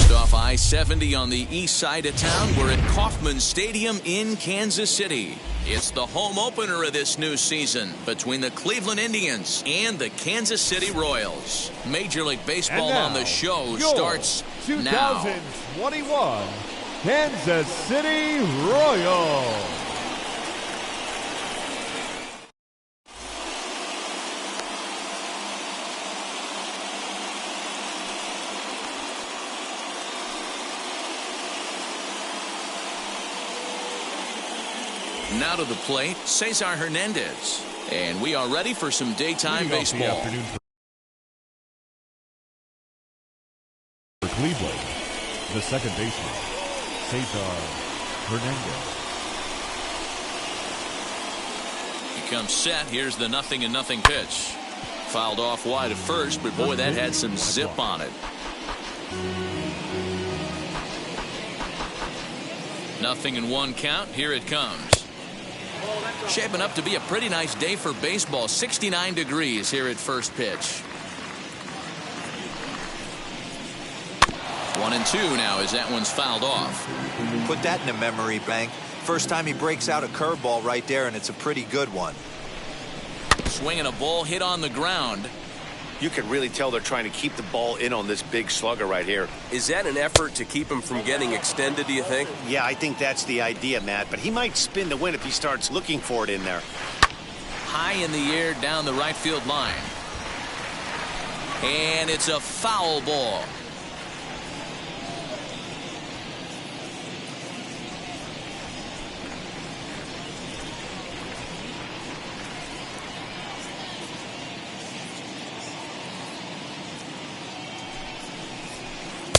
Off I-70 on the east side of town, we're at Kauffman Stadium in Kansas City. It's the home opener of this new season between the Cleveland Indians and the Kansas City Royals. Major League Baseball on the show starts now. 2021 Kansas City Royals. Now to the plate, Cesar Hernandez. And we are ready for some daytime baseball. For Cleveland, the second baseman, Cesar Hernandez. He comes set. Here's the 0-0 pitch. Fouled off wide at first, but boy, that had some zip on it. 0-1 count. Here it comes. Shaping up to be a pretty nice day for baseball. 69 degrees here at first pitch. 1-2 now as that one's fouled off. Put that in a memory bank. First time he breaks out a curveball right there, and it's a pretty good one. Swinging a ball hit on the ground. You can really tell they're trying to keep the ball in on this big slugger right here. Is that an effort to keep him from getting extended, do you think? Yeah, I think that's the idea, Matt. But he might spin the win if he starts looking for it in there. High in the air down the right field line. And it's a foul ball.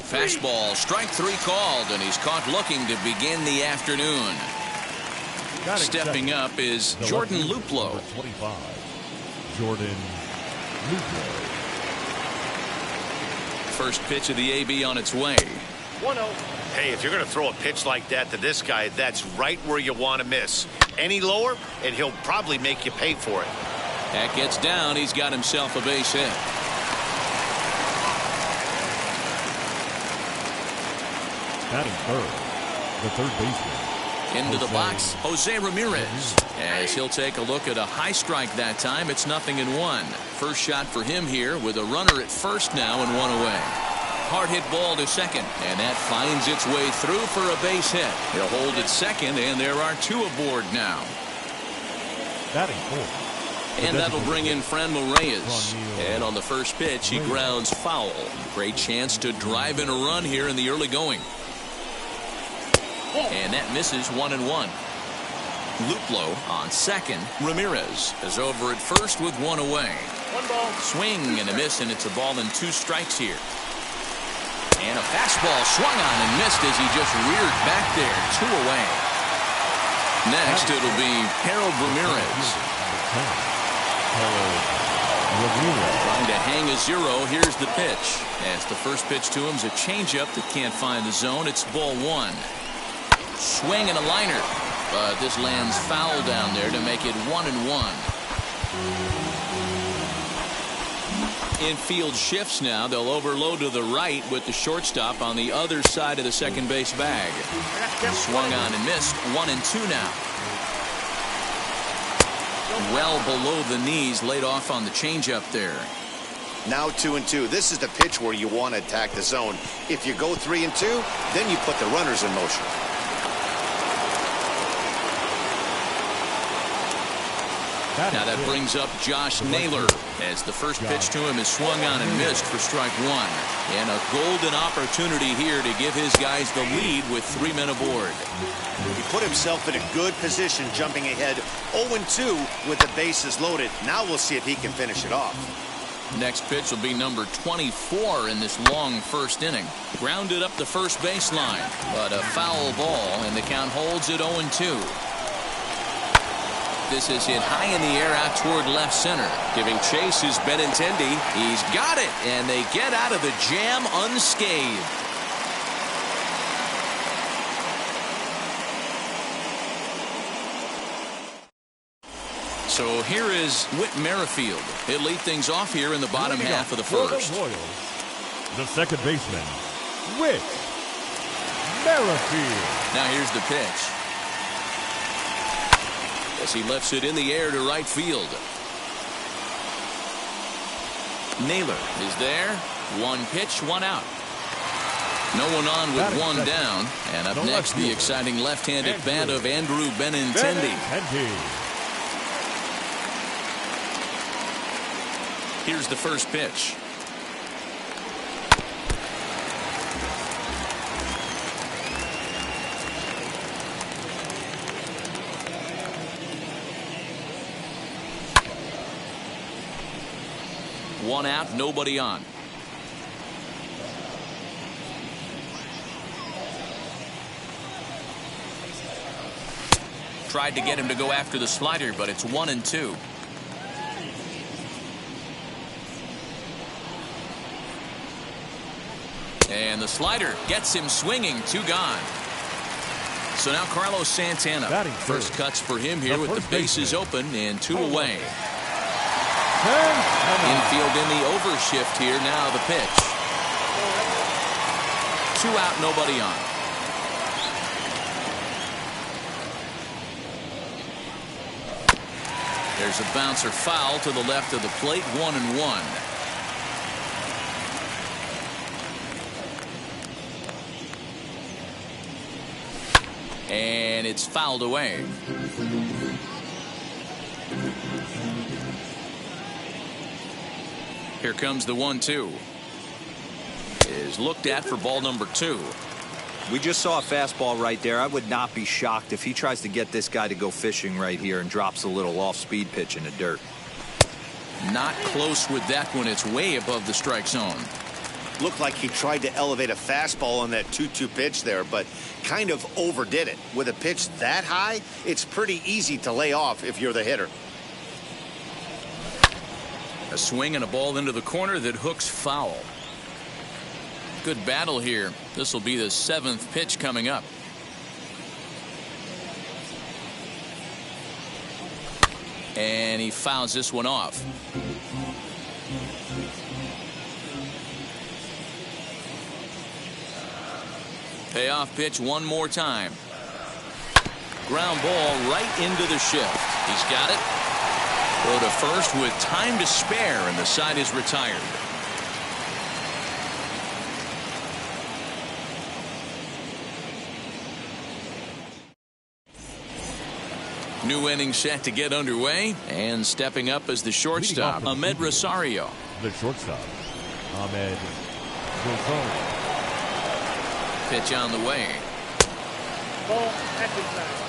Fastball, strike three called, and he's caught looking to begin the afternoon. Stepping up is Jordan Luplow. 25, Jordan Luplow. First pitch of the AB on its way. 1-0. Hey, if you're going to throw a pitch like that to this guy, that's right where you want to miss. Any lower, and he'll probably make you pay for it. That gets down. He's got himself a base hit. Batting third, the third baseman, Into the box, Jose Ramirez. As he'll take a look at a high strike that time, it's 0-1. First shot for him here with a runner at first now and one away. Hard hit ball to second, and that finds its way through for a base hit. He'll hold at second, and there are two aboard now. Batting fourth. And that'll bring in Franmil Reyes. And on the first pitch, he grounds foul. Great chance to drive in a run here in the early going. And that misses 1-1. Luplow on second. Ramirez is over at first with one away. Swing and a miss, and it's a ball and 2 strikes here. And a fastball swung on and missed as he just reared back there. 2 away. Next, it'll be Harold Ramirez. Trying to hang a 0. Here's the pitch. As the first pitch to him is a changeup that can't find the zone. It's ball 1. Swing and a liner, but this lands foul down there to make it 1-1. Infield shifts now. They'll overload to the right with the shortstop on the other side of the second base bag. Swung on and missed. 1-2 now. Well below the knees, laid off on the changeup there. Now 2-2. This is the pitch where you want to attack the zone. If you go 3-2, then you put the runners in motion. Now that brings up Josh Naylor as the first pitch to him is swung on and missed for strike 1. And a golden opportunity here to give his guys the lead with 3 men aboard. He put himself in a good position jumping ahead 0-2 with the bases loaded. Now we'll see if he can finish it off. Next pitch will be number 24 in this long first inning. Grounded up the first baseline, but a foul ball, and the count holds at 0-2. This is hit high in the air out toward left center. Giving chase is Benintendi. He's got it, and they get out of the jam unscathed. So here is Whit Merrifield. He'll lead things off here in the bottom half of the first. The second baseman, Whit Merrifield. Now here's the pitch. As he lifts it in the air to right field. Naylor is there. 1 pitch, 1 out. No one on with 1 down. And up next, the exciting left-handed bat of Andrew Benintendi. Here's the first pitch. One out, nobody on. Tried to get him to go after the slider, but it's 1-2. And the slider gets him swinging. 2 gone. So now Carlos Santana. First cuts for him here with the bases open and 2 away. Infield in the overshift here. Now the pitch. 2 out, nobody on. There's a bouncer foul to the left of the plate. 1-1. And it's fouled away. Here comes the 1-2. Is looked at for ball number 2. We just saw a fastball right there. I would not be shocked if he tries to get this guy to go fishing right here and drops a little off-speed pitch in the dirt. Not close with that one. It's way above the strike zone. Looked like he tried to elevate a fastball on that 2-2 pitch there, but kind of overdid it. With a pitch that high, it's pretty easy to lay off if you're the hitter. A swing and a ball into the corner that hooks foul. Good battle here. This will be the 7th pitch coming up. And he fouls this one off. Payoff pitch one more time. ground ball right into the shift. He's got it. Throw to first with time to spare, and the side is retired. New inning set to get underway, and stepping up as the shortstop, Ahmed Rosario. The shortstop, Ahmed Rosario. Pitch on the way. Ball, exercise.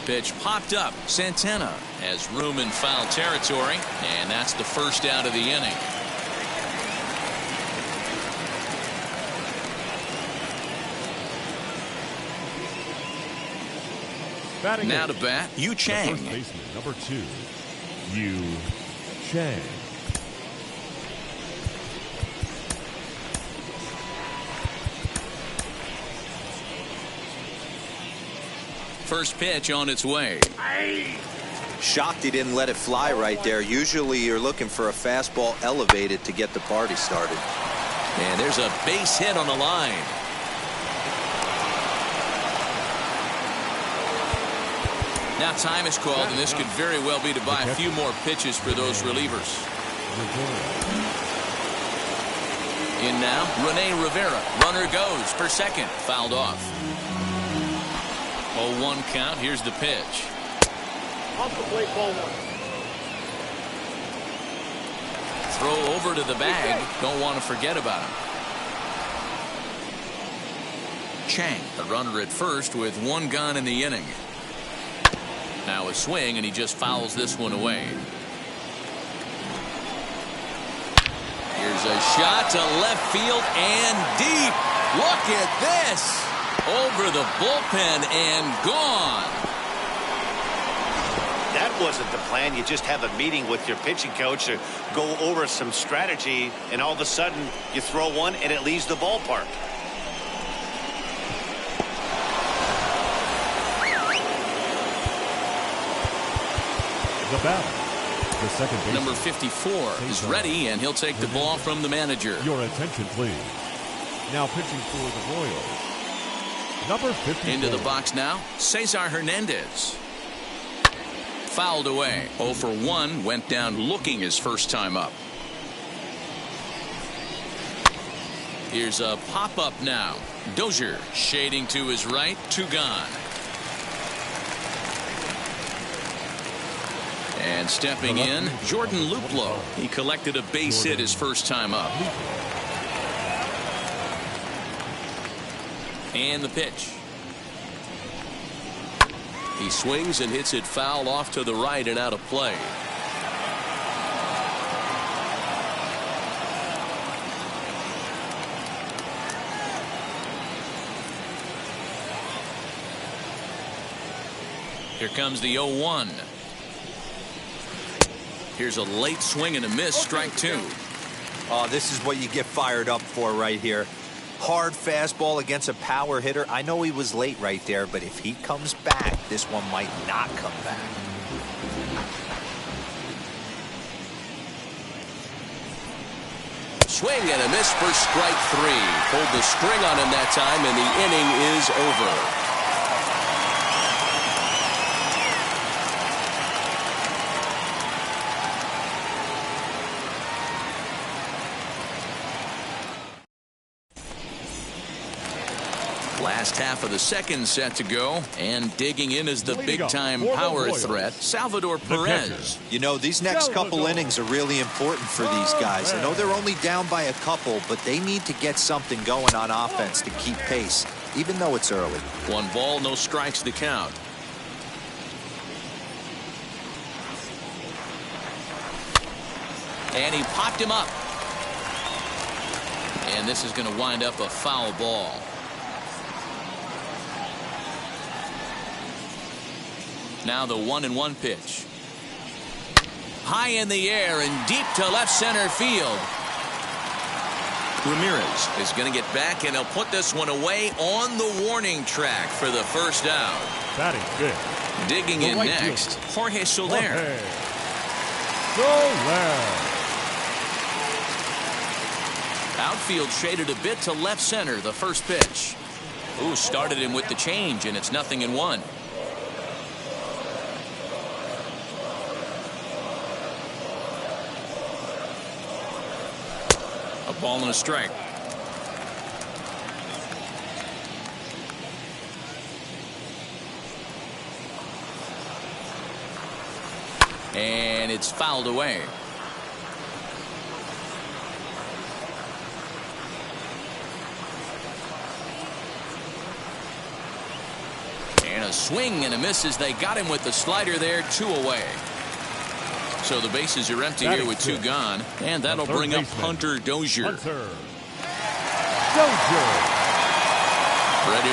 Pitch popped up. Santana has room in foul territory, and that's the first out of the inning. Batting Now eight, to bat, Yu Chang. the first baseman, number 2, Yu Chang. First pitch on its way. Shocked he didn't let it fly right there. Usually you're looking for a fastball elevated to get the party started. And there's a base hit on the line. Now time is called, and this could very well be to buy a few more pitches for those relievers. In now, Rene Rivera. Runner goes for second. Fouled off. 0-1 count. Here's the pitch. Off the plate, ball one. Throw over to the bag. Don't want to forget about him. Chang, the runner at first with one gone in the inning. Now a swing, and he just fouls this one away. Here's a shot to left field and deep. Look at this. Over the bullpen and gone. That wasn't the plan. You just have a meeting with your pitching coach to go over some strategy, and all of a sudden you throw one and it leaves the ballpark. The batter, the second baseman. Number 54 is ready, and he'll take the ball from the manager. Your attention, please. Now pitching for the Royals, number 54. Into the box now, Cesar Hernandez. Fouled away. 0 for 1, went down looking his first time up. Here's a pop-up now. Dozier shading to his right, 2 gone. And stepping in, Jordan Luplow. He collected a base hit his first time up. And the pitch. He swings and hits it foul off to the right and out of play. Here comes the 0-1. Here's a late swing and a miss, strike 2. Oh, this is what you get fired up for right here. Hard fastball against a power hitter. I know he was late right there, but if he comes back, this one might not come back. Swing and a miss for strike 3. Pulled the string on him that time, and the inning is over. Last half of the second set to go, and digging in is the big-time power threat, Salvador Perez. You know, these next couple innings are really important for these guys. I know they're only down by a couple, but they need to get something going on offense to keep pace, even though it's early. 1 ball, no strikes to count. And he popped him up. And this is going to wind up a foul ball. Now the 1-1 pitch. High in the air and deep to left center field. Ramirez is going to get back, and he'll put this one away on the warning track for the first out. Batting fifth. Digging in next, Jorge Soler. Outfield shaded a bit to left center, the first pitch. Ooh, started him with the change, and it's 0-1. A ball and a strike. And it's fouled away. And a swing and a miss as they got him with the slider there. 2 away. So the bases are empty here with 2 gone. And that'll bring up Hunter Dozier. Ready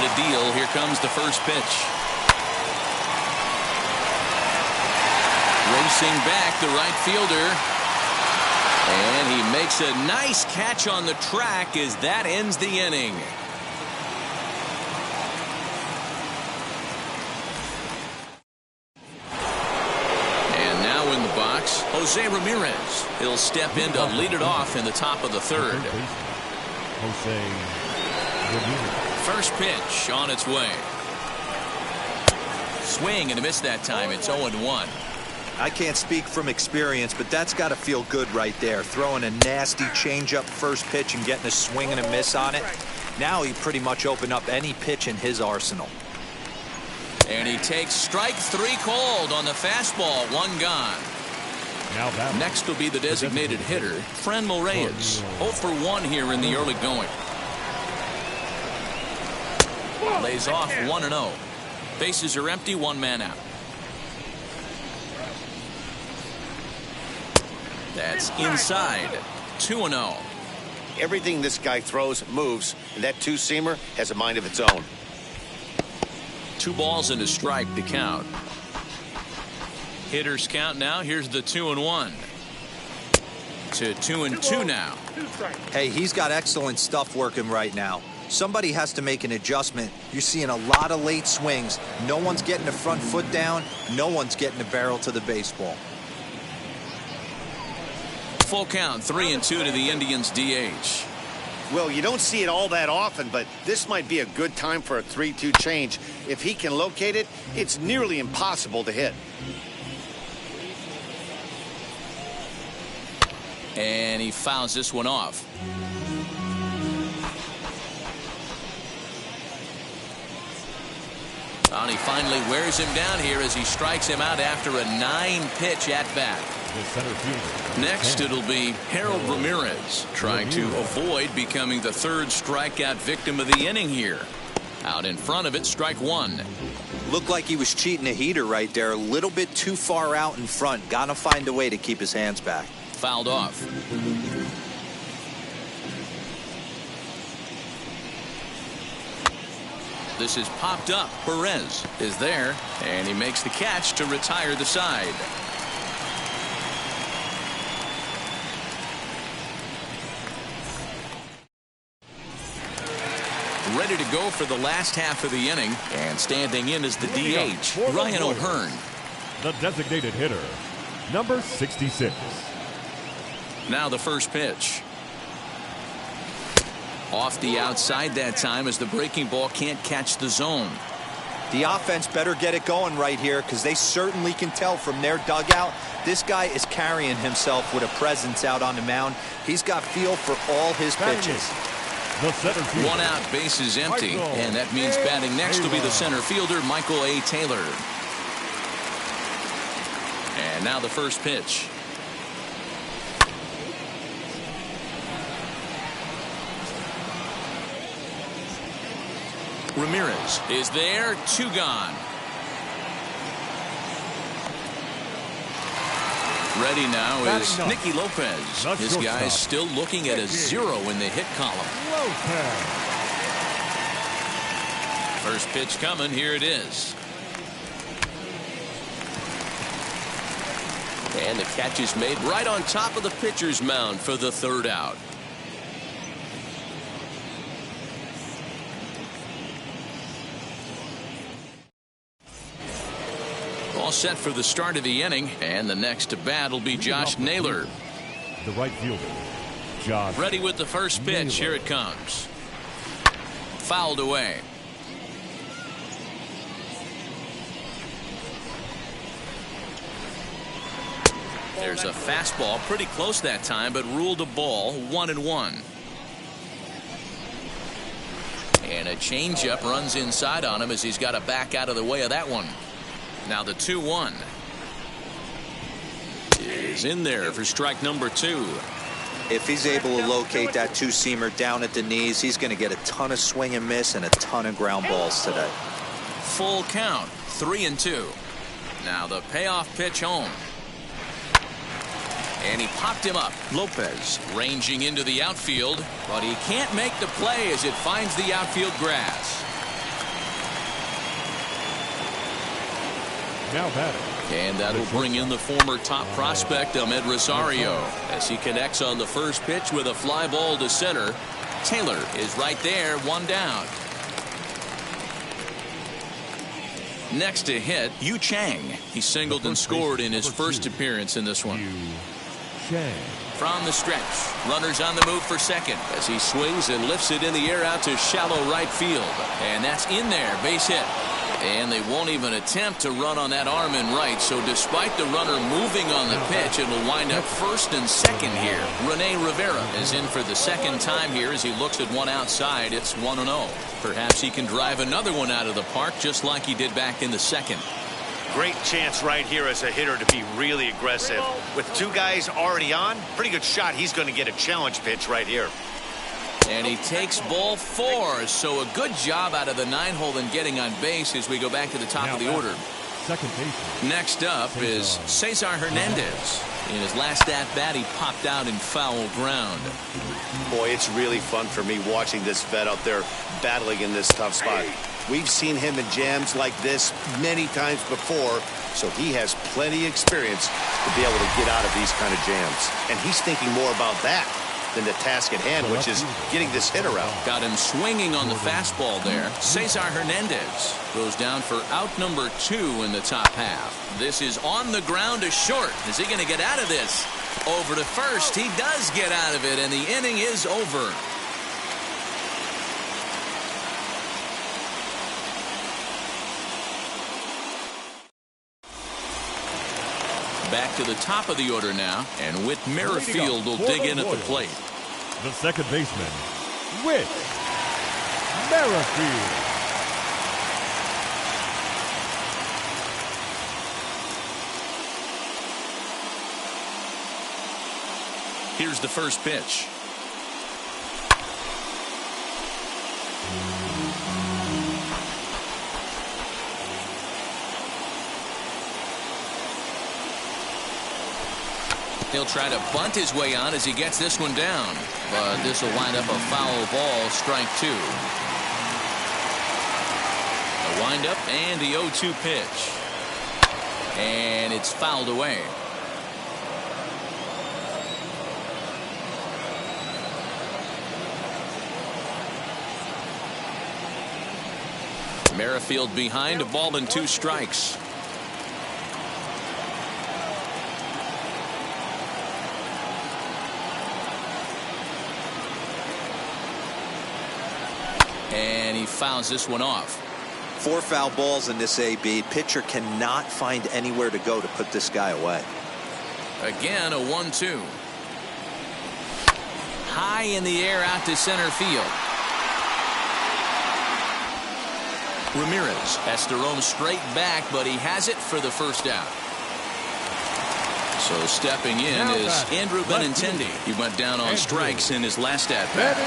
to deal. Here comes the first pitch. Racing back, the right fielder. And he makes a nice catch on the track as that ends the inning. And now in the box, Jose Ramirez. He'll step in to lead it off in the top of the third. Jose Ramirez. First pitch on its way. Swing and a miss that time. It's 0-1. I can't speak from experience, but that's got to feel good right there. Throwing a nasty changeup first pitch and getting a swing and a miss on it. Now he pretty much opened up any pitch in his arsenal. And he takes strike 3 called on the fastball. 1 gone. Next will be the designated hitter, Franmil Reyes. 0 for 1 here in the early going. Lays off 1-0. Bases are empty, 1 man out. That's inside. 2-0. Everything this guy throws moves, and that two-seamer has a mind of its own. 2 balls and a strike to count. Hitters count now. Here's the 2-1. To 2-2 now. Hey, he's got excellent stuff working right now. Somebody has to make an adjustment. You're seeing a lot of late swings. No one's getting the front foot down. No one's getting the barrel to the baseball. Full count, 3-2 to the Indians DH. Well, you don't see it all that often, but this might be a good time for a 3-2 change. If he can locate it, it's nearly impossible to hit. And he fouls this one off. And he finally wears him down here as he strikes him out after a 9-pitch at-bat. Next, it'll be Harold Ramirez trying to avoid becoming the 3rd strikeout victim of the inning here. Out in front of it, strike 1. Looked like he was cheating a heater right there. A little bit too far out in front. Got to find a way to keep his hands back. Fouled off. This is popped up. Perez is there, and he makes the catch to retire the side. Ready to go for the last half of the inning, and standing in is the DH, Ryan O'Hearn. The designated hitter, number 66. Now the first pitch. Off the outside that time as the breaking ball can't catch the zone. The offense better get it going right here because they certainly can tell from their dugout this guy is carrying himself with a presence out on the mound. He's got feel for all his pitches. The center fielder. 1 out, bases empty, and that means batting next will be the center fielder, Michael A. Taylor. And now the first pitch. Ramirez is there, 2 gone. Ready now is Nicky Lopez. This guy's still looking at a 0 in the hit column. First pitch coming. Here it is. And the catch is made right on top of the pitcher's mound for the 3rd out. All set for the start of the inning, and the next to bat will be Josh Naylor. The right fielder, Josh. Ready with the first pitch. Here it comes. Fouled away. There's a fastball pretty close that time, but ruled a ball, 1-1. And a changeup runs inside on him as he's got to back out of the way of that one. Now the 2-1 is in there for strike number 2. If he's able to locate that two-seamer down at the knees, he's going to get a ton of swing and miss and a ton of ground balls today. Full count, 3-2. Now the payoff pitch home. And he popped him up. Lopez ranging into the outfield, but he can't make the play as it finds the outfield grass. Now batting. And that'll bring in the former top prospect, Ahmed Rosario, as he connects on the first pitch with a fly ball to center. Taylor is right there, 1 down. Next to hit, Yu Chang. He singled and scored in his first appearance in this one. From the stretch, runners on the move for second as he swings and lifts it in the air out to shallow right field. And that's in there, base hit. And they won't even attempt to run on that arm in right, so despite the runner moving on the pitch, it will wind up first and second here. Rene Rivera is in for the second time here as he looks at one outside. It's 1-0. Perhaps he can drive another one out of the park just like he did back in the second. Great chance right here as a hitter to be really aggressive. With 2 guys already on, pretty good shot. He's going to get a challenge pitch right here. And he takes ball 4, so a good job out of the 9-hole in getting on base as we go back to the top of the order. Second baseman. Next up is Cesar Hernandez. In his last at-bat, he popped out in foul ground. Boy, it's really fun for me watching this vet out there battling in this tough spot. We've seen him in jams like this many times before, so he has plenty of experience to be able to get out of these kind of jams. And he's thinking more about that than the task at hand, which is getting this hitter out. Got him swinging on the fastball there. Cesar Hernandez goes down for out number 2 in the top half. This is on the ground to short. Is he going to get out of this? Over to first. He does get out of it, and the inning is over. Back to the top of the order now, and Whit Merrifield will dig in at the plate. The second baseman, Whit Merrifield. Here's the first pitch. He'll try to bunt his way on as he gets this one down, but this will wind up a foul ball, strike 2. A windup and the 0-2 pitch, and it's fouled away. Merrifield behind, a ball and 2 strikes. And he fouls this one off. 4 foul balls in this AB. Pitcher cannot find anywhere to go to put this guy away. Again, a 1-2. High in the air out to center field. Ramirez has to roam straight back, but he has it for the first out. So stepping in is Andrew Benintendi. He went down on strikes in his last at-bat.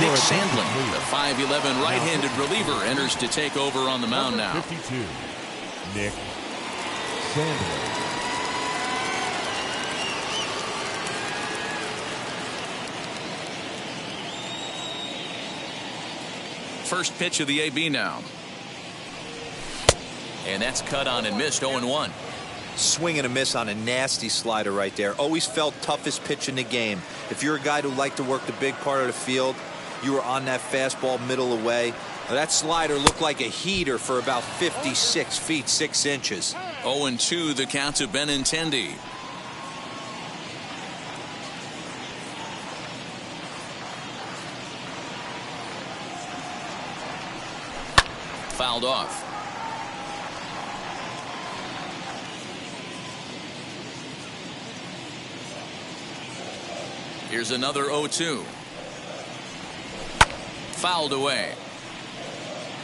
Nick Sandlin, the 5'11" right-handed reliever, enters to take over on the mound now. 52, Nick Sandlin. First pitch of the AB now. And that's cut on and missed, 0-1. Swing and a miss on a nasty slider right there. Always felt toughest pitch in the game. If you're a guy who liked to work the big part of the field, you were on that fastball middle away. That slider looked like a heater for about 56 feet 6 inches. 0-2 the count to Benintendi. Fouled off. Here's another 0-2. Fouled away.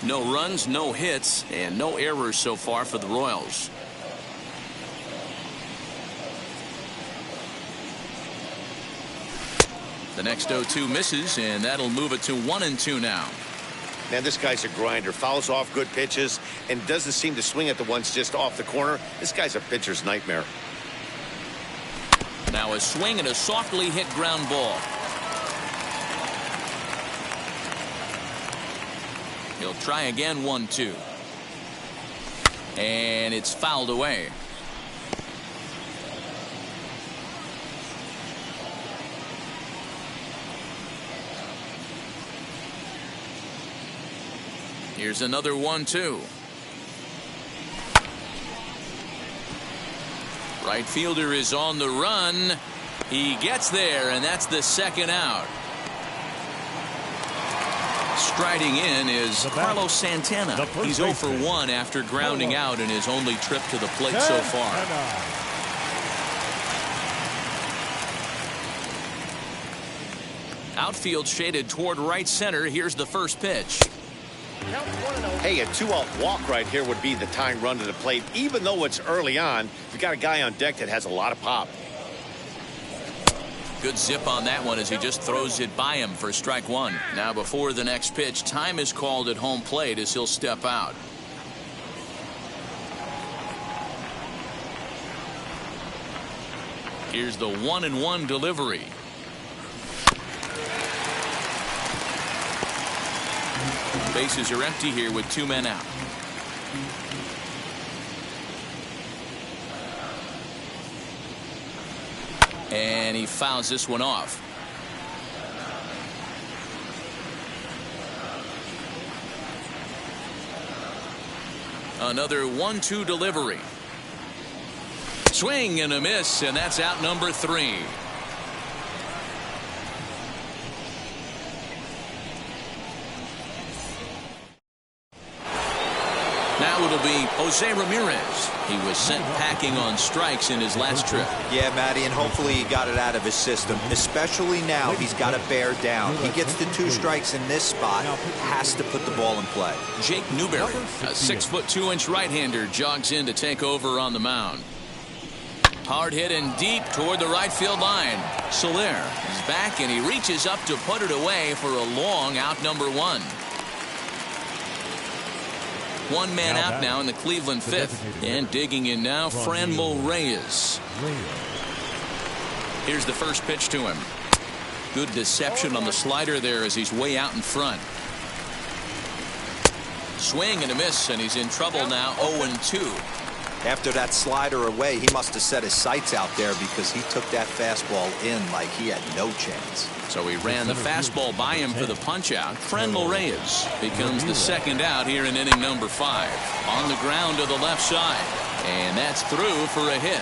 No runs, no hits, and no errors so far for the Royals. The next 0-2 misses, and that'll move it to 1-2 now. Man, this guy's a grinder. Fouls off good pitches and doesn't seem to swing at the ones just off the corner. This guy's a pitcher's nightmare. Now a swing and a softly hit ground ball. He'll try again, 1-2. And it's fouled away. Here's another 1-2. Right fielder is on the run. He gets there, and that's the second out. Striding in is Carlos Santana. He's 0 for 1 after grounding out in his only trip to the plate so far. Outfield shaded toward right center. Here's the first pitch. Hey, a 2-out walk right here would be the tying run to the plate. Even though it's early on, you've got a guy on deck that has a lot of pop. Good zip on that one as he just throws it by him for strike one. Now before the next pitch, time is called at home plate as he'll step out. Here's the 1-1 delivery. Bases are empty here with 2 men out. And he fouls this one off. Another 1-2 delivery. Swing and a miss, and that's out number 3. Now it'll be Jose Ramirez. He was sent packing on strikes in his last trip. Yeah, Matty, and hopefully he got it out of his system. Especially now, he's got to bear down. He gets the 2 strikes in this spot, has to put the ball in play. Jake Newberry, a 6'2" right-hander, jogs in to take over on the mound. Hard hit and deep toward the right field line. Soler is back, and he reaches up to put it away for a long out number 1. 1 man out now in the Cleveland 5th. And digging in now, Franmil Reyes. Here's the first pitch to him. Good deception on the slider there as he's way out in front. Swing and a miss, and he's in trouble now, 0-2. After that slider away, he must have set his sights out there because he took that fastball in like he had no chance. So he ran the fastball by him for the punch-out. Franmil Reyes becomes the second out here in inning number 5. On the ground to the left side. And that's through for a hit.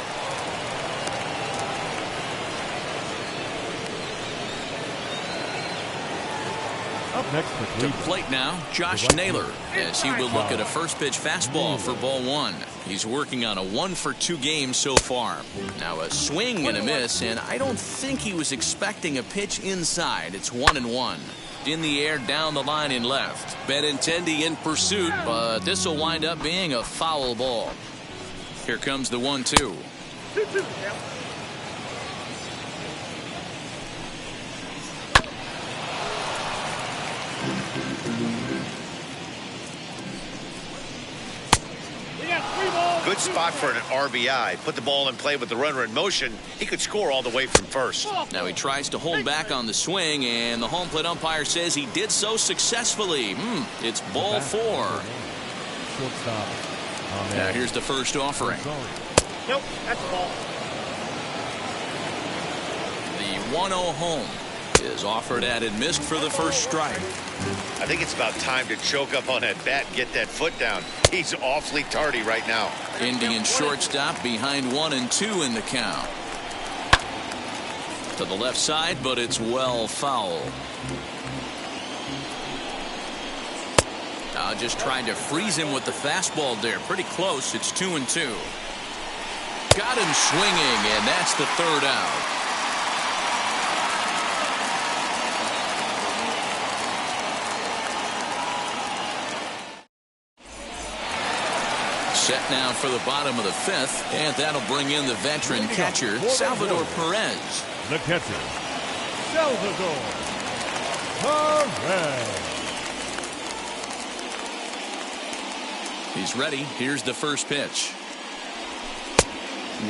Up next to plate now, Josh Naylor, as he will look at a first pitch fastball for ball 1. He's working on a 1-for-2 game so far. Now a swing and a miss, and I don't think he was expecting a pitch inside. It's 1-1. In the air down the line in left. Benintendi in pursuit, but this will wind up being a foul ball. Here comes the 1-2. Good spot for an RBI. Put the ball in play with the runner in motion. He could score all the way from first. Now he tries to hold back on the swing, and the home plate umpire says he did so successfully. It's ball 4. Now here's the first offering. Nope, that's a ball. The 1-0 home is offered at and missed for the first strike. I think it's about time to choke up on that bat and get that foot down. He's awfully tardy right now. Indian shortstop behind 1-2 in the count. To the left side, but it's well foul. Just trying to freeze him with the fastball there. Pretty close. It's 2-2. Got him swinging, and that's the third out. Set now for the bottom of the fifth, and that'll bring in the veteran catcher, Salvador Perez. The catcher, Salvador Perez. He's ready. Here's the first pitch.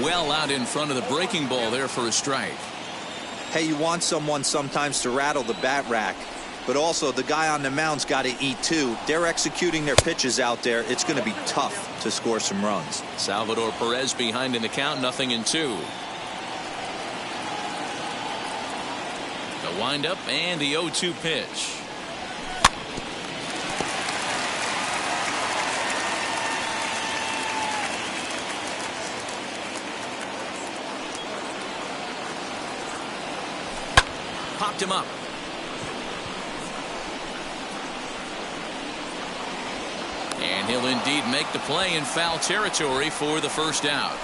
Well out in front of the breaking ball there for a strike. Hey, you want someone sometimes to rattle the bat rack, but also the guy on the mound's got to eat too. They're executing their pitches out there. It's going to be tough to score some runs. Salvador Perez behind in the count, 0-2. The windup and the 0-2 pitch. Popped him up. And he'll indeed make the play in foul territory for the first out.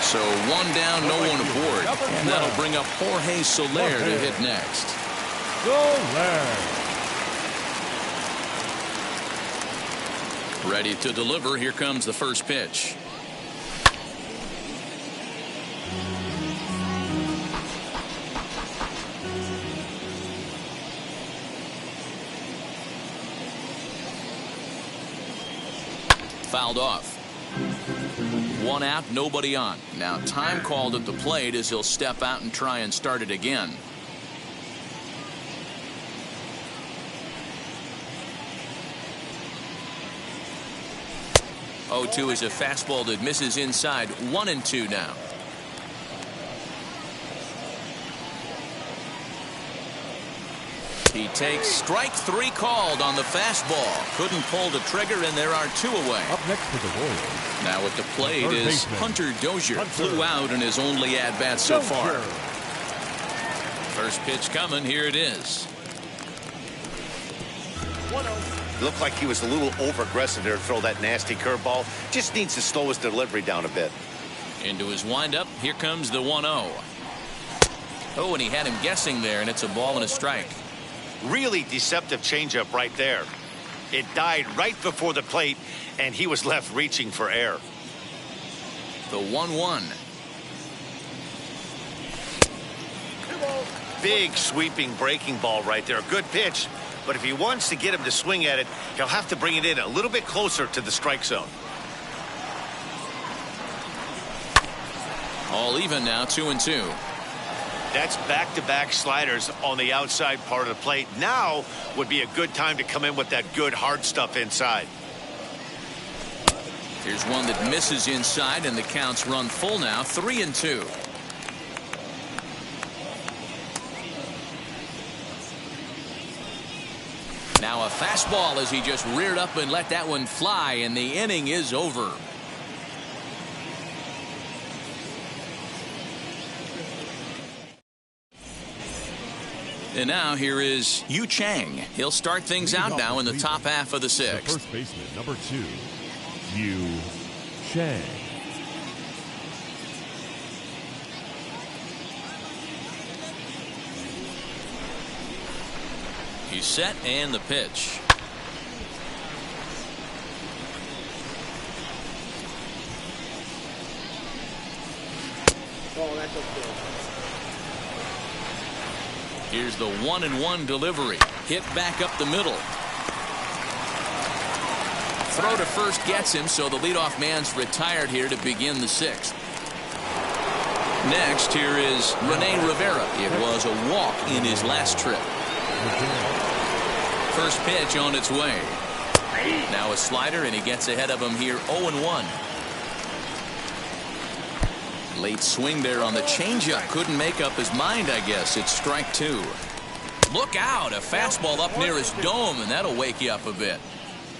So one down, no one aboard. And that'll bring up Jorge Soler to hit next. Soler. Ready to deliver. Here comes the first pitch. Fouled off. One out, nobody on. Now time called at the plate as he'll step out and try and start it again. Oh, 2 is a fastball that misses inside. 1-2 now. He takes strike 3 called on the fastball. Couldn't pull the trigger, and there are 2 away. Up next for the Royals. Now at the plate is Hunter Dozier. Flew out in his only at-bat so far. First pitch coming. Here it is. Looked like he was a little over-aggressive there to throw that nasty curveball. Just needs to slow his delivery down a bit. Into his windup. Here comes the 1-0. Oh, and he had him guessing there, and it's a ball and a strike. Really deceptive changeup right there. It died right before the plate, and he was left reaching for air. The 1-1. Big sweeping breaking ball right there. Good pitch. But if he wants to get him to swing at it, he'll have to bring it in a little bit closer to the strike zone. All even now, 2-2. That's back-to-back sliders on the outside part of the plate. Now would be a good time to come in with that good hard stuff inside. Here's one that misses inside, and the counts run full now, 3-2. Now a fastball as he just reared up and let that one fly, and the inning is over. And now here is Yu Chang. He'll start things out now in the top half of the sixth. The first baseman, number 2, Yu Chang. He's set, and the pitch. Oh, that's okay. Here's the 1-1 delivery. Hit back up the middle. Throw to first gets him, so the leadoff man's retired here to begin the sixth. Next, here is Rene Rivera. It was a walk in his last trip. First pitch on its way. Now a slider, and he gets ahead of him here, 0-1. Late swing there on the changeup. Couldn't make up his mind, I guess. It's strike 2. Look out. A fastball up near his dome, and that'll wake you up a bit.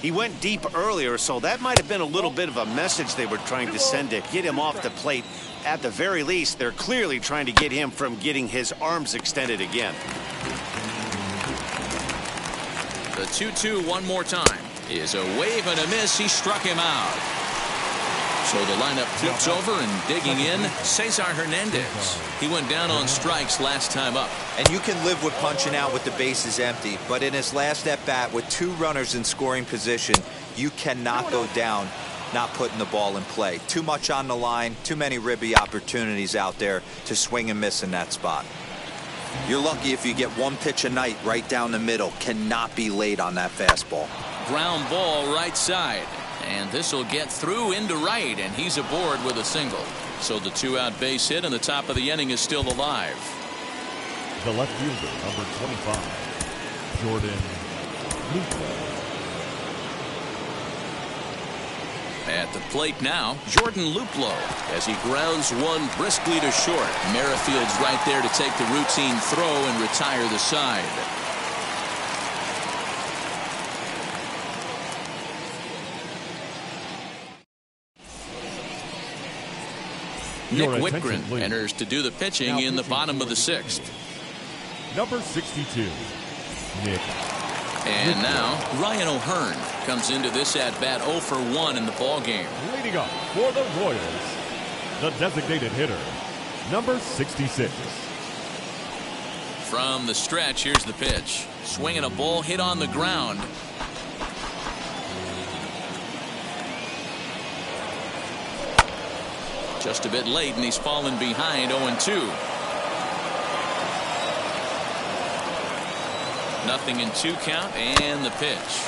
He went deep earlier, so that might have been a little bit of a message they were trying to send to get him off the plate. At the very least, they're clearly trying to get him from getting his arms extended again. The 2-2 one more time is a wave and a miss. He struck him out. So the lineup flips over, and digging in, Cesar Hernandez. He went down on strikes last time up. And you can live with punching out with the bases empty, but in his last at-bat with 2 runners in scoring position, you cannot go down not putting the ball in play. Too much on the line, too many ribby opportunities out there to swing and miss in that spot. You're lucky if you get 1 pitch a night right down the middle. Cannot be late on that fastball. Ground ball right side. And this will get through into right, and he's aboard with a single. So the 2-out base hit in the top of the inning is still alive. The left fielder, number 25, Jordan Luplow. At the plate now, Jordan Luplow, as he grounds one briskly to short. Merrifield's right there to take the routine throw and retire the side. Nick Whitgren enters to do the pitching in the bottom of the 6th. Number 62, Nick. And now Ryan O'Hearn comes into this at-bat 0 for 1 in the ball game. Leading up for the Royals, the designated hitter, number 66. From the stretch, here's the pitch. Swinging a ball hit on the ground. Just a bit late, and he's fallen behind 0-2. Nothing in 2 count, and the pitch.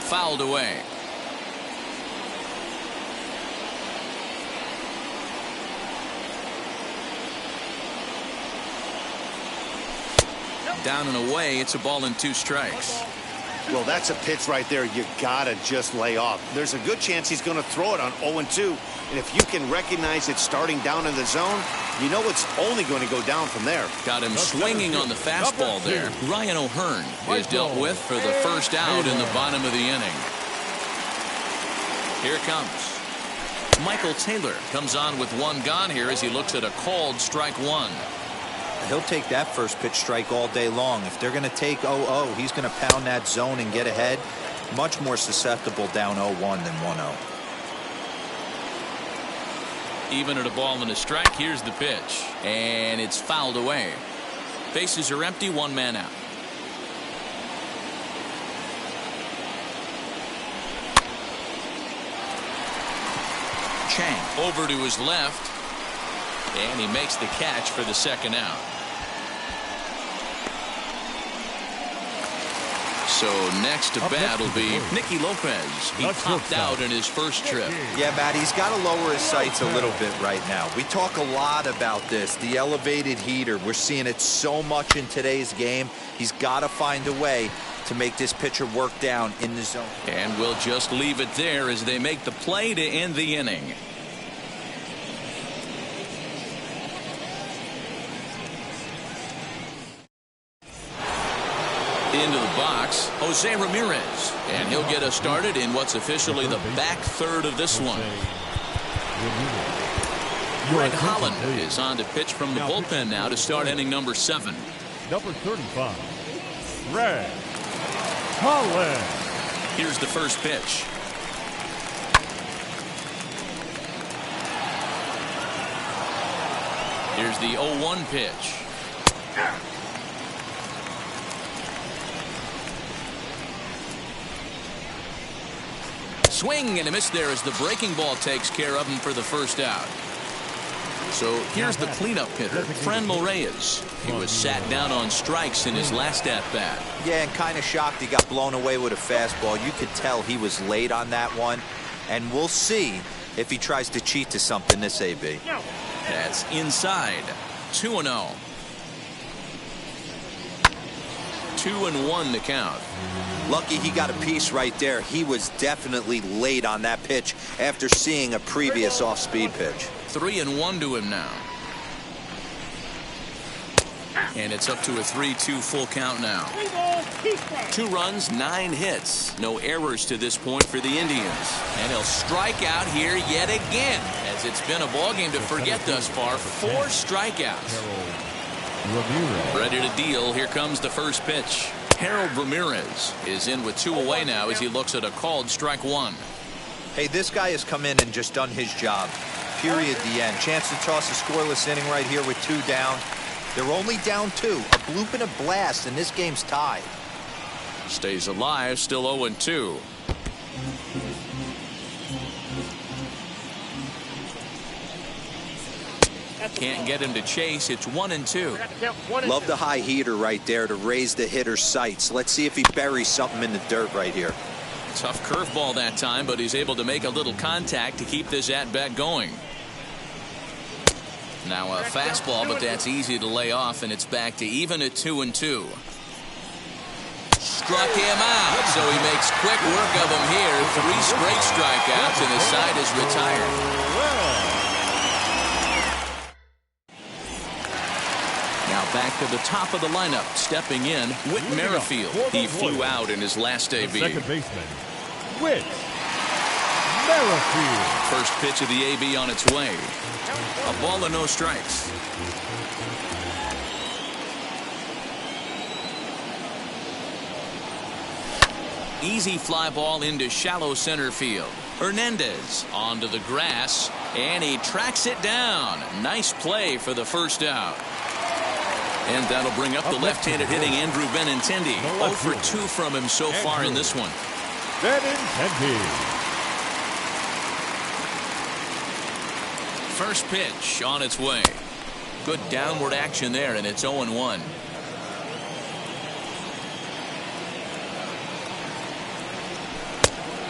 Fouled away. Down and away. It's a ball and 2 strikes. Well, that's a pitch right there you gotta just lay off. There's a good chance he's going to throw it on 0-2, and if you can recognize it starting down in the zone, you know it's only going to go down from there. Got him swinging on the fastball there. Ryan O'Hearn is dealt with for the first out in the bottom of the inning. Here it comes. Michael Taylor comes on with 1 gone here as he looks at a called strike 1. He'll take that first pitch strike all day long. If they're going to take 0-0, he's going to pound that zone and get ahead. Much more susceptible down 0-1 than 1-0. Even at a ball and a strike, here's the pitch. And it's fouled away. Bases are empty, 1 man out. Chang over to his left. And he makes the catch for the 2nd out. So next to bat will be Nicky Lopez. He popped out in his first trip. Yeah, Matt, he's got to lower his sights a little bit right now. We talk a lot about this, the elevated heater. We're seeing it so much in today's game. He's got to find a way to make this pitcher work down in the zone. And we'll just leave it there as they make the play to end the inning. Into the box, Jose Ramirez, and he'll get us started in what's officially the back third of this one. Greg Holland is on to pitch from the bullpen now to start inning number 7. Number 35, Greg Holland. Here's the first pitch. Here's the 0-1 pitch. Swing and a miss there as the breaking ball takes care of him for the first out. So here's the cleanup hitter, Franmil Reyes. He was sat down on strikes in his last at-bat. Yeah, and kind of shocked he got blown away with a fastball. You could tell he was late on that one. And we'll see if he tries to cheat to something this AB. That's inside. 2-0. 2-1 the count. Lucky he got a piece right there. He was definitely late on that pitch after seeing a previous off-speed pitch. 3-1 to him now. And it's up to a 3-2 full count now. 2 runs, 9 hits. No errors to this point for the Indians. And he'll strike out here yet again, as it's been a ballgame to forget thus far. 4 strikeouts. Ready to deal. Here comes the first pitch. Harold Ramirez is in with 2 away now as he looks at a called strike 1. Hey, this guy has come in and just done his job. Period. The end. Chance to toss a scoreless inning right here with 2 down. They're only down 2. A bloop and a blast, and this game's tied. Stays alive, still 0-2. Can't get him to chase. It's 1-2. Love the high heater right there to raise the hitter's sights. Let's see if he buries something in the dirt right here. Tough curveball that time, but he's able to make a little contact to keep this at-bat going. Now a fastball, but that's easy to lay off, and it's back to even at 2-2. Struck him out, so he makes quick work of him here. 3 straight strikeouts, and his side is retired. Now back to the top of the lineup, stepping in, Whit Merrifield. He flew out in his last AB. Second baseman, Whit Merrifield. First pitch of the AB on its way. A ball and no strikes. Easy fly ball into shallow center field. Hernandez onto the grass, and he tracks it down. Nice play for the first out. And that'll bring up the left-handed hitting Andrew Benintendi. 0 for 2 from him so far in this one. Benintendi. First pitch on its way. Good downward action there, and it's 0-1.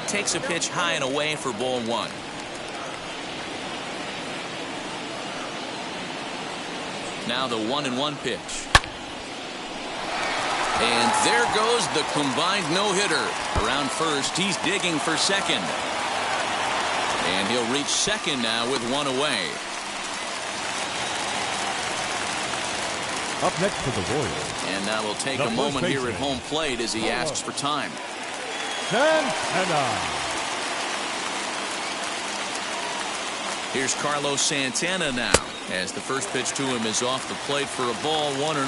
Takes a pitch high and away for ball 1. Now the 1-1 pitch. And there goes the combined no-hitter. Around first, he's digging for second. And he'll reach second now with 1 away. Up next to the Royals. And now we'll take a moment here at home plate as he asks for time. Santana. Here's Carlos Santana now, as the first pitch to him is off the plate for a ball, 1-0.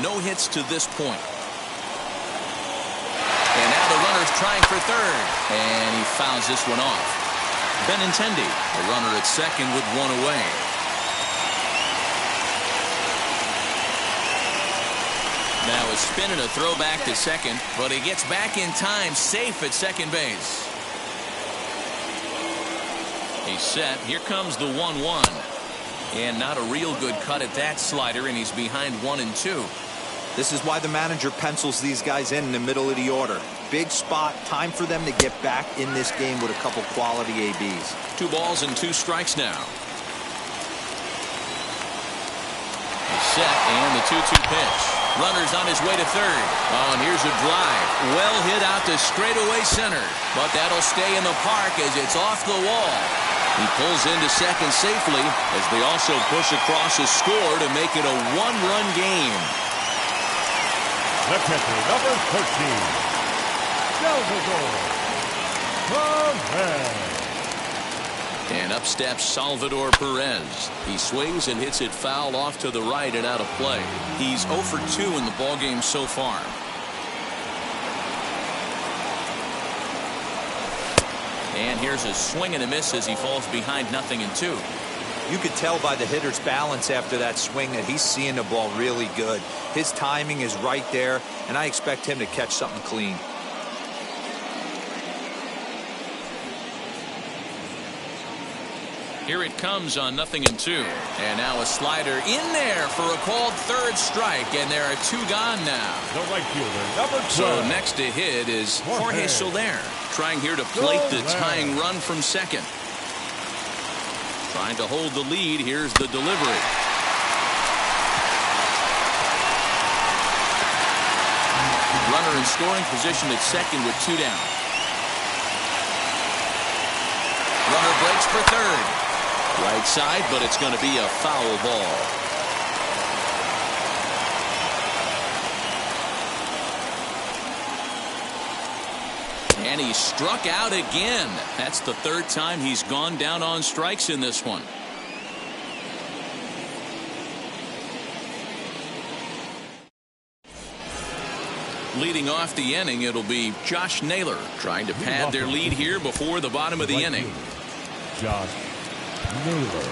No hits to this point. And now the runner's trying for third, and he fouls this one off. Benintendi, a runner at second with 1 away. Now a spin and a throw back to second, but he gets back in time, safe at second base. He's set. Here comes the 1-1. And not a real good cut at that slider, and he's behind 1-2. This is why the manager pencils these guys in the middle of the order. Big spot. Time for them to get back in this game with a couple quality ABs. 2 balls and 2 strikes now. He's set, and the 2-2 pitch. Runner's on his way to third. Oh, and here's a drive. Well hit out to straightaway center. But that'll stay in the park as it's off the wall. He pulls into second safely as they also push across a score to make it a 1-run game. The catcher, number 13, Salvador Perez. And up steps Salvador Perez. He swings and hits it foul off to the right and out of play. He's 0 for 2 in the ballgame so far. And here's a swing and a miss as he falls behind 0-2. You could tell by the hitter's balance after that swing that he's seeing the ball really good. His timing is right there, and I expect him to catch something clean. Here it comes on 0-2. And now a slider in there for a called third strike, and there are 2 gone now. The right fielder, number 12. So next to hit is Jorge Soler, trying here to plate the tying run from second. Trying to hold the lead. Here's the delivery. Runner in scoring position at second with 2 down. Runner breaks for third. Right side, but it's going to be a foul ball. And he struck out again. That's the third time he's gone down on strikes in this one. Leading off the inning, it'll be Josh Naylor trying to pad their lead here before the bottom of the inning. Josh Naylor.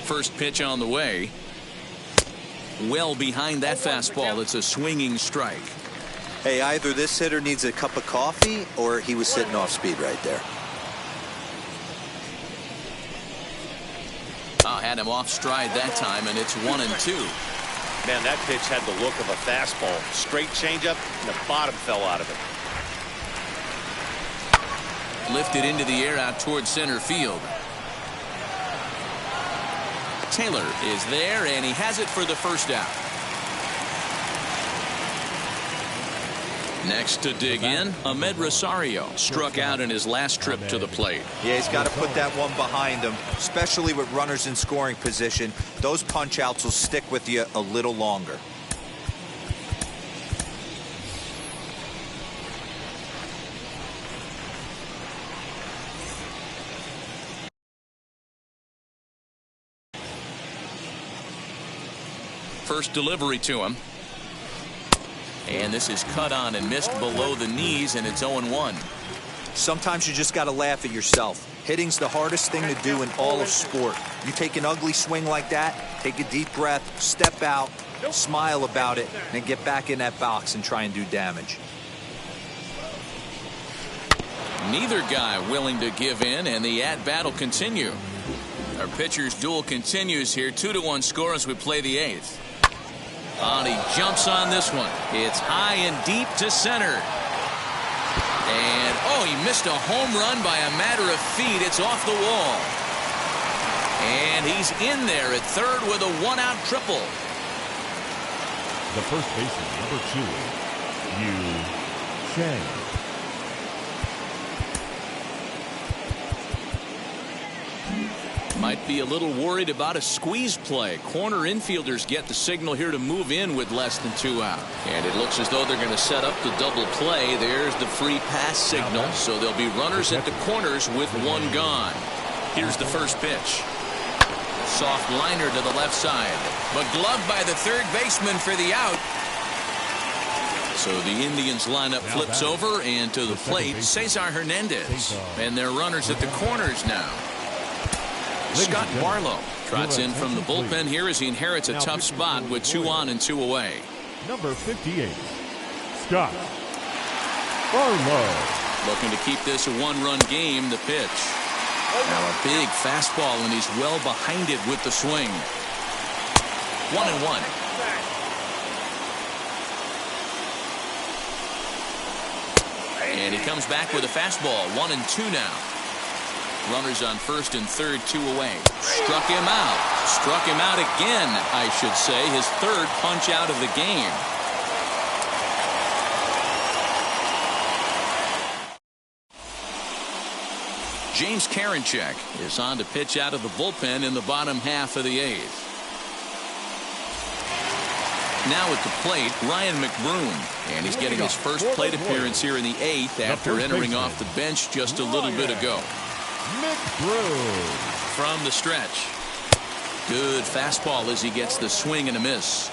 First pitch on the way. Well behind that fastball. It's a swinging strike. Hey, either this hitter needs a cup of coffee or he was sitting off speed right there. Had him off stride that time, and it's 1-2. Man, that pitch had the look of a fastball. Straight changeup, and the bottom fell out of it. Lifted into the air out towards center field. Taylor is there, and he has it for the first out. Next to dig in, Ahmed Rosario struck out in his last trip to the plate. Yeah, he's got to put that one behind him, especially with runners in scoring position. Those punch outs will stick with you a little longer. First delivery to him. And this is cut on and missed below the knees, and it's 0-1. Sometimes you just got to laugh at yourself. Hitting's the hardest thing to do in all of sport. You take an ugly swing like that, take a deep breath, step out, smile about it, and get back in that box and try and do damage. Neither guy willing to give in, and the at-bat will continue. Our pitcher's duel continues here. 2-1 score as we play the 8th. And he jumps on this one. It's high and deep to center. And, he missed a home run by a matter of feet. It's off the wall. And he's in there at third with a one-out triple. The first baseman, number 2, Yu Chang. Might be a little worried about a squeeze play. Corner infielders get the signal here to move in with less than 2 out. And it looks as though they're going to set up the double play. There's the free pass signal. So there'll be runners at the corners with 1 gone. Here's the first pitch. Soft liner to the left side. But gloved by the third baseman for the out. So the Indians lineup flips over, and to the plate, Cesar Hernandez. And they're runners at the corners now. Scott Barlow trots in from the bullpen here as he inherits a tough spot with 2 on and 2 away. Number 58, Scott Barlow. Looking to keep this a 1-run game. The pitch. Now a big fastball, and he's well behind it with the swing. 1-1. And he comes back with a fastball. 1-2 now. Runners on first and third, 2 away. Struck him out. Struck him out again, I should say. His third punch out of the game. James Karinchak is on to pitch out of the bullpen in the bottom half of the 8th. Now at the plate, Ryan McBroom. And he's getting his first plate appearance here in the 8th after entering off the bench just a little bit ago. McBroom. From the stretch. Good fastball as he gets the swing and a miss.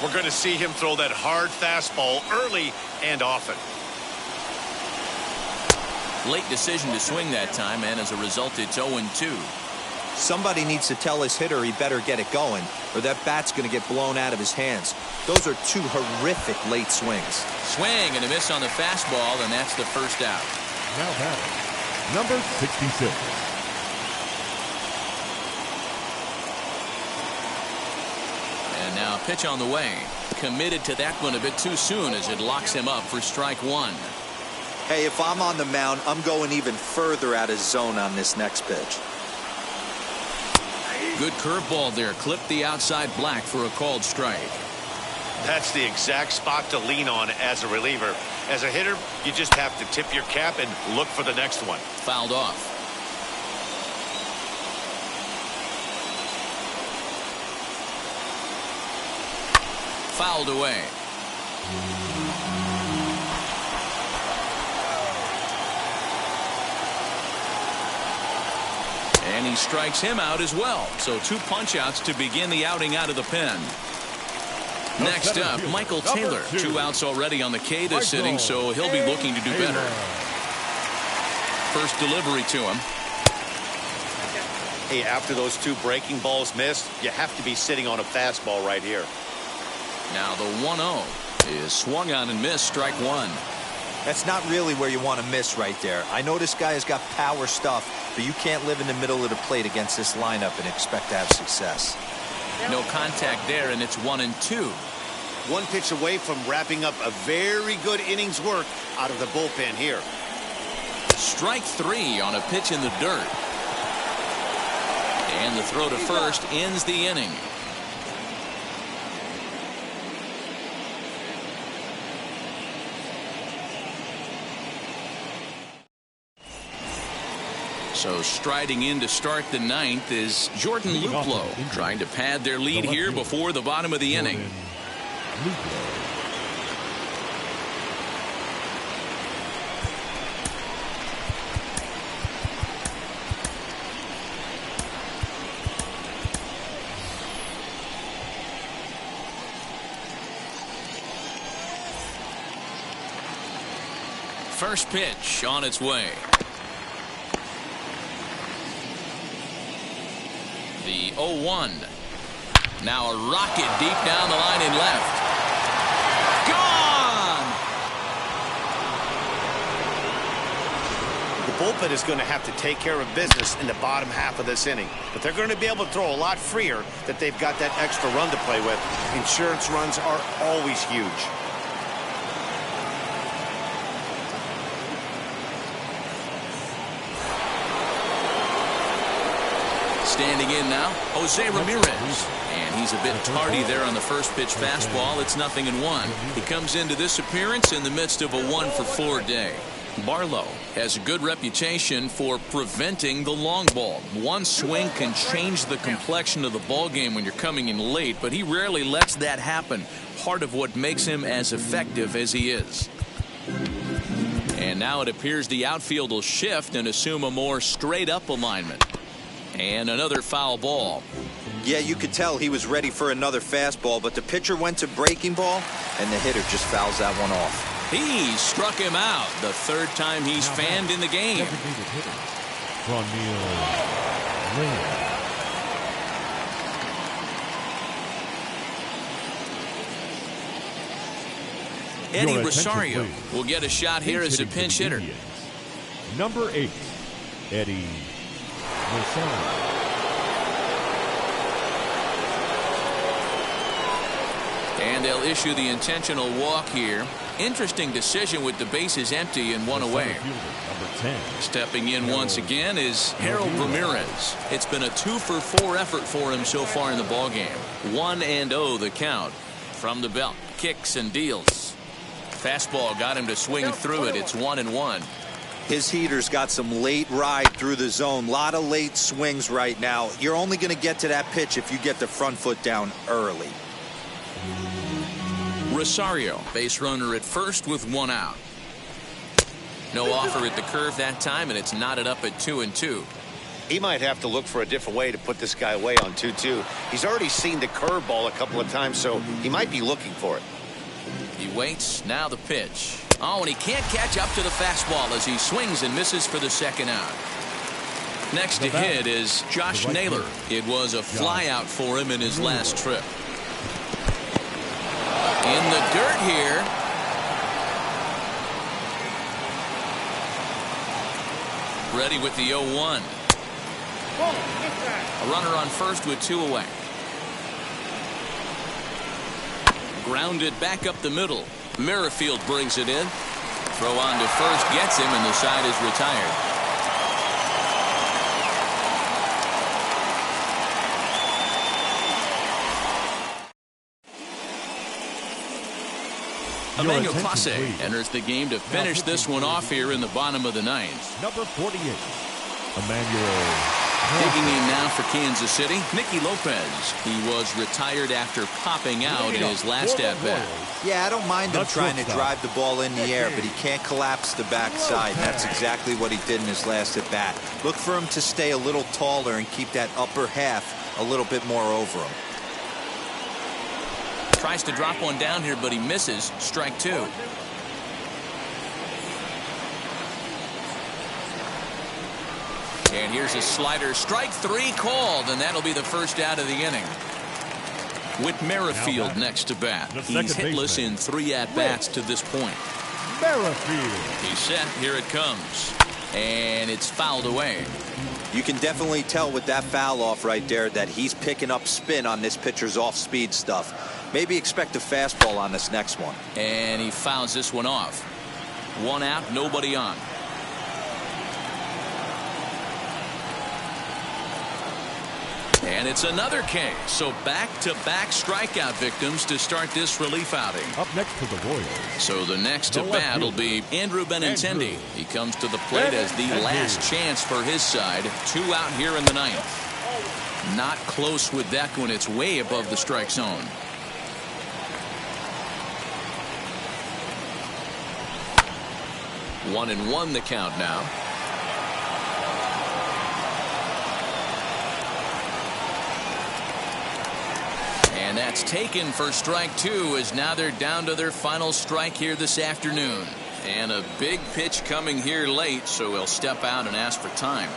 We're going to see him throw that hard fastball early and often. Late decision to swing that time, and as a result, it's 0-2. Somebody needs to tell his hitter he better get it going, or that bat's going to get blown out of his hands. Those are 2 horrific late swings. Swing and a miss on the fastball, and that's the first out. Now batting, number 66. And now a pitch on the way. Committed to that one a bit too soon as it locks him up for strike 1. Hey, if I'm on the mound, I'm going even further out of zone on this next pitch. Good curveball there. Clipped the outside black for a called strike. That's the exact spot to lean on as a reliever. As a hitter, you just have to tip your cap and look for the next one. Fouled off. Fouled away. And he strikes him out as well. So 2 punch-outs to begin the outing out of the pen. Next up, Michael Taylor. 2 outs already on the K this inning, so he'll be looking to do better. First delivery to him. Hey, after those 2 breaking balls missed, you have to be sitting on a fastball right here. Now the 1-0 is swung on and missed. Strike 1. That's not really where you want to miss right there. I know this guy has got power stuff, but you can't live in the middle of the plate against this lineup and expect to have success. No contact there, and it's 1-2. 1 pitch away from wrapping up a very good innings work out of the bullpen here. Strike 3 on a pitch in the dirt. And the throw to first ends the inning. So striding in to start the 9th is Jordan Luplow, trying to pad their lead here before the bottom of the inning. First pitch on its way. The 0-1. Now a rocket deep down the line and left. Gone! The bullpen is going to have to take care of business in the bottom half of this inning. But they're going to be able to throw a lot freer that they've got that extra run to play with. Insurance runs are always huge. Standing in now, Jose Ramirez. And he's a bit tardy there on the first pitch fastball. It's 0-1. He comes into this appearance in the midst of a 1-for-4 day. Barlow has a good reputation for preventing the long ball. One swing can change the complexion of the ball game when you're coming in late, but he rarely lets that happen. Part of what makes him as effective as he is. And now it appears the outfield will shift and assume a more straight-up alignment. And another foul ball. Yeah, you could tell he was ready for another fastball, but the pitcher went to breaking ball, and the hitter just fouls that one off. He struck him out the 3rd time he's fanned in the game. Eddie Rosario will get a shot here as a pinch hitter. Number 8, Eddie Rosario. And they'll issue the intentional walk here. Interesting decision with the bases empty and one away. Stepping in once again is Harold Ramirez. It's been a 2-for-4 effort for him so far in the ballgame. 1-0 the count. From the belt, kicks and deals. Fastball got him to swing through it. It's 1-1. His heater's got some late ride through the zone. A lot of late swings right now. You're only going to get to that pitch if you get the front foot down early. Rosario, base runner at first with 1 out. No offer at the curve that time, and it's knotted up at 2-2. He might have to look for a different way to put this guy away on 2-2. He's already seen the curveball a couple of times, so he might be looking for it. He waits. Now the pitch. Oh, and he can't catch up to the fastball as he swings and misses for the 2nd out. Next to hit is Josh Naylor. It was a fly out for him in his last trip. In the dirt here. Ready with the 0-1. A runner on first with 2 away. Grounded back up the middle. Merrifield brings it in. Throw on to first gets him, and the side is retired. Emmanuel Clase enters the game to finish this one off here in the bottom of the ninth. Number 48, Emmanuel. Digging in now for Kansas City, Nicky Lopez. He was retired after popping out in his last at-bat. Yeah, I don't mind him trying to drive the ball in the air, but he can't collapse the backside. That's exactly what he did in his last at-bat. Look for him to stay a little taller and keep that upper half a little bit more over him. Tries to drop one down here, but he misses. Strike two. And here's a slider. Strike three called, and that'll be the first out of the inning. With Merrifield next to bat. He's hitless in 3 at-bats to this point. Merrifield. He's set. Here it comes. And it's fouled away. You can definitely tell with that foul off right there that he's picking up spin on this pitcher's off-speed stuff. Maybe expect a fastball on this next one. And he fouls this one off. 1 out, nobody on. And it's another case. So back-to-back strikeout victims to start this relief outing. Up next to the Royals. So the next at bat will be Andrew Benintendi. He comes to the plate as the last chance for his side. 2 out here in the ninth. Not close with that one. It's way above the strike zone. One and one the count now. And that's taken for strike two, as now they're down to their final strike here this afternoon. And a big pitch coming here late, so he'll step out and ask for time.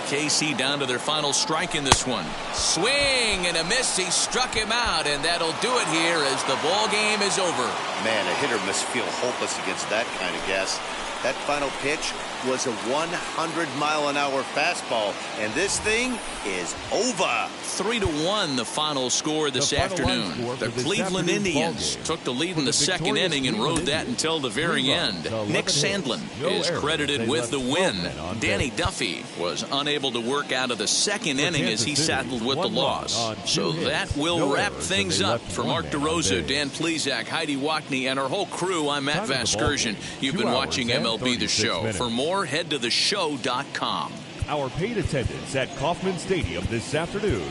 KC down to their final strike in this one. Swing and a miss. He struck him out, and that'll do it here as the ball game is over. Man, a hitter must feel hopeless against that kind of gas. That final pitch was a 100-mile-an-hour fastball, and this thing is over. 3-1 the final score this afternoon. The Cleveland Indians took the lead in the second inning and rode that until the very end. Nick Sandlin is credited with the win. Danny Duffy was unable to work out of the second inning as he saddled with the loss. So that will wrap things up. For Mark DeRosa, Dan Plesac, Heidi Watney, and our whole crew, I'm Matt Vasgersian. You've been watching MLB The Show. For more, head to theshow.com. Our paid attendance at Kauffman Stadium this afternoon,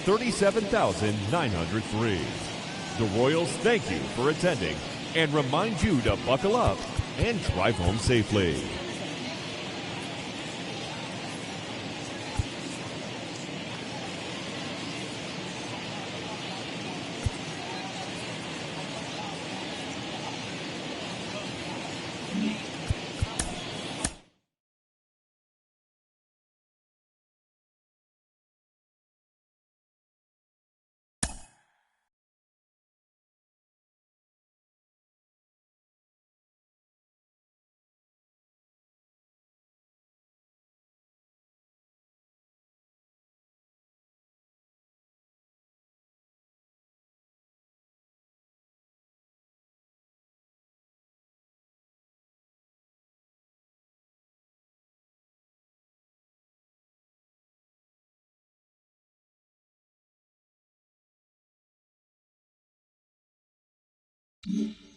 37,903. The Royals thank you for attending and remind you to buckle up and drive home safely. Mm-hmm.